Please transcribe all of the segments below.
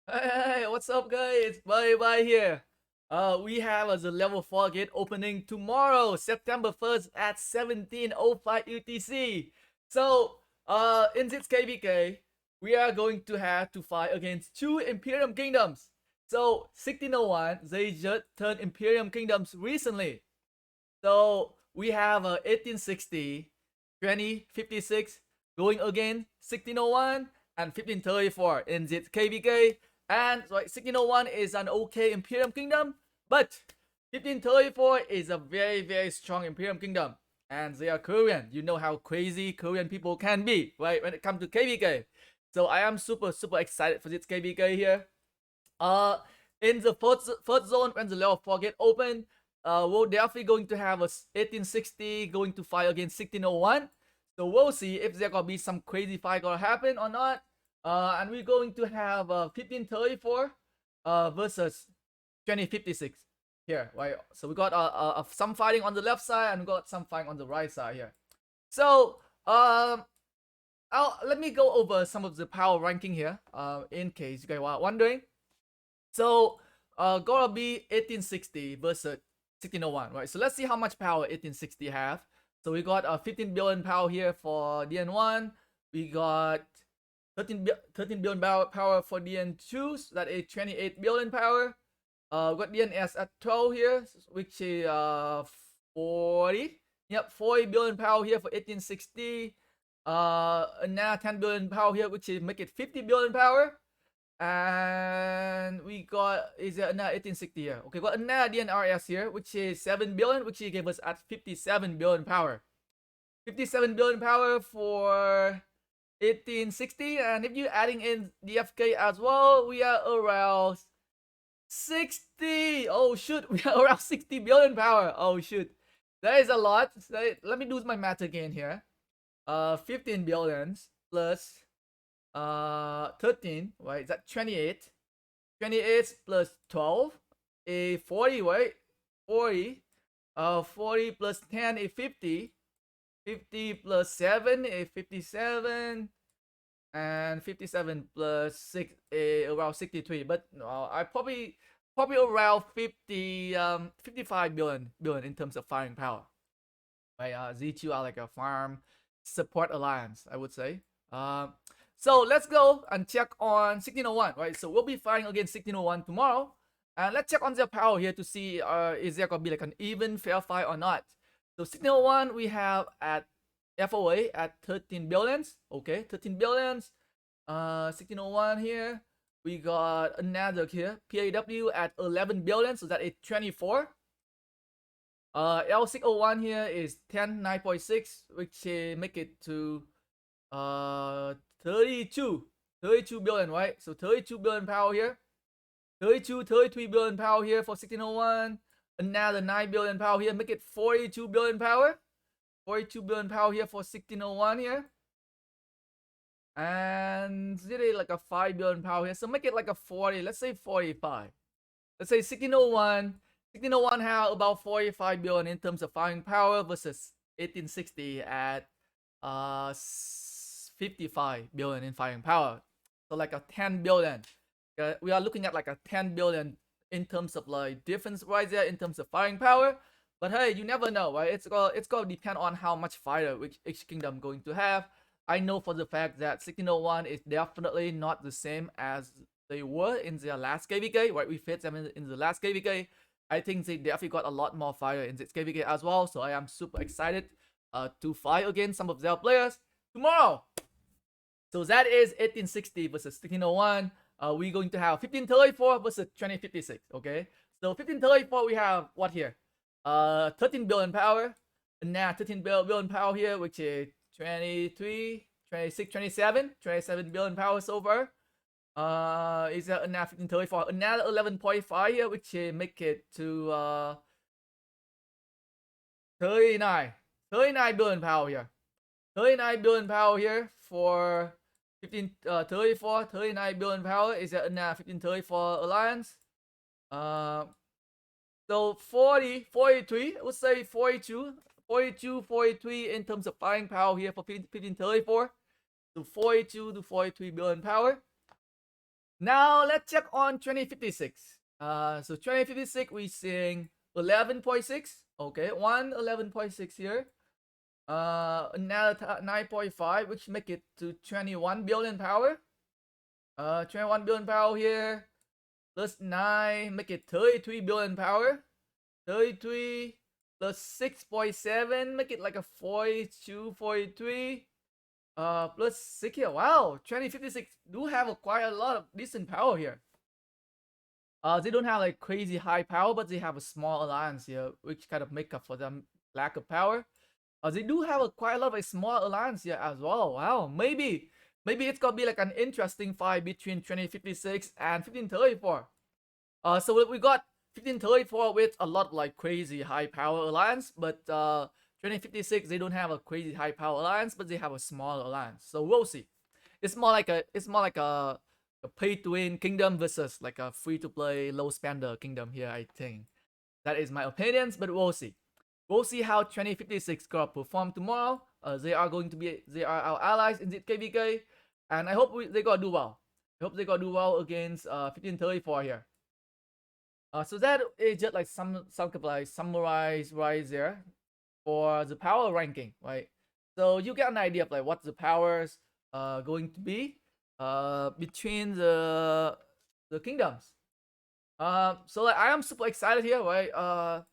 Hey, what's up, guys? Bye here. We have the level 4 gate opening tomorrow, September 1st at 17:05 UTC. So, in this KvK, we are going to have to fight against two Imperium Kingdoms. So, 1601, they just turned Imperium Kingdoms recently. So, we have 1860, 2056 going against 1601 and 1534 in this KvK. And so 1601 is an okay Imperium Kingdom, but 1534 is a very strong Imperium Kingdom. And they are Korean. You know how crazy Korean people can be, right? When it comes to KvK. So I am super excited for this KvK here. Uh, in the first zone, when the level 4 get open, we're definitely going to have a 1860 going to fight against 1601. So we'll see if there gonna be some crazy fight gonna happen or not. And we're going to have 1534 versus 2056 here, right? So we got some fighting on the left side and we got some fighting on the right side here. So let me go over some of the power ranking here, in case you guys are wondering. So gonna be 1860 versus 1601, right? So let's see how much power 1860 have. So we got 15 billion power here for DN1. We got 13 billion power for DN2, so that is 28 billion power. We got DNS at 12 here, which is 40. Yep, 40 billion power here for 1860. Now 10 billion power here, which is make it 50 billion power. And we got is another 1860 here. Okay, got another DNRS here, which is 7 billion, which he gave us at 57 billion power. 57 billion power for 1860, and if you're adding in the FK as well, we are around 60. Oh shoot, we are around 60 billion power. Oh shoot, that is a lot. Let me do my math again here. 15 billions plus 13, right? Is that 28? 28 plus 12 a 40, right? 40. 40 plus 10 a 50. 50 plus 7 a 57. And 57 plus 6 a around 63. But I probably around 55 billion in terms of firing power. Right? Z2 are like a farm support alliance, I would say. So let's go and check on 1601, right? So we'll be fighting against 1601 tomorrow. And let's check on their power here to see is there gonna be like an even fair fight or not. So 1601 we have at FOA at 13 billions. Okay, 13 billions. 1601 here. We got another here. PAW at 11 billion, so that is 24. L601 here is 10 9.6, which make it to 32 billion, right? So 32 billion power here. 33 billion power here for 1601. Another 9 billion power here, make it 42 billion power. 42 billion power here for 1601 here. And really like a 5 billion power here, so make it like a 40. Let's say 45. Let's say 1601. 1601 have about 45 billion in terms of firing power versus 1860 at 55 billion in firing power. So like a 10 billion. We are looking at like a 10 billion in terms of like difference right there in terms of firing power. But hey, you never know, right? It's gonna depend on how much fighter which each kingdom going to have. I know for the fact that 1601 is definitely not the same as they were in their last KvK, right? We faced them in the last KvK. I think they definitely got a lot more fire in this KvK as well. So I am super excited to fight against some of their players tomorrow. So that is 1860 versus 1601. We're going to have 1534 versus 2056. Okay. So 1534 we have what here? 13 billion power. And now 13 billion power here, which is 23, 26, 27 billion power so far. Is that another 1534? Another 11.5 here, which make it to 39 billion power here. 39 billion power here for 1534. 39 billion power is that another 1534 alliance. So 40, 43, I would say 42, 43 in terms of firing power here for 1534. So 42 to 43 billion power. Now let's check on 2056. So 2056 we seeing 11.6. Okay, 11.6 here. Another 9.5, which make it to 21 billion power. 21 billion power here. Plus 9, make it 33 billion power. 33 plus 6.7, make it like a 42, 43. Plus 6 here. Wow, 2056 do have quite a lot of decent power here. They don't have like crazy high power, but they have a small alliance here, which kind of make up for them lack of power. They do have quite a lot of a small alliance here as well. Wow, maybe it's gonna be like an interesting fight between 2056 and 1534. So we got 1534 with a lot of like crazy high power alliance, but 2056 they don't have a crazy high power alliance, but they have a small alliance. So we'll see. It's more like a pay to win kingdom versus like a free to play low spender kingdom here. I think that is my opinions, but we'll see. We'll see how 2056 gonna perform tomorrow. They are our allies in the KvK, and I hope they gonna do well. I hope they gonna do well against 1534 here. So that is just like some kind of like summarize right there for the power ranking, right? So you get an idea of like what the powers going to be between the kingdoms. So like I am super excited here, right?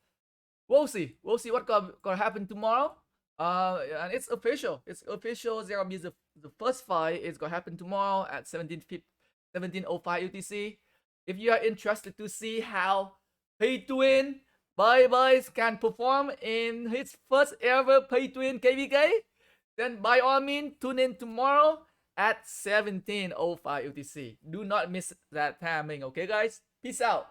We'll see what gonna happen tomorrow. And it's official. There will be the first fight is gonna happen tomorrow at 17:05 UTC. If you are interested to see how pay to win byebyebyezzz can perform in his first ever pay to win KvK, then by all means tune in tomorrow at 17:05 UTC. Do not miss that timing, okay guys? Peace out.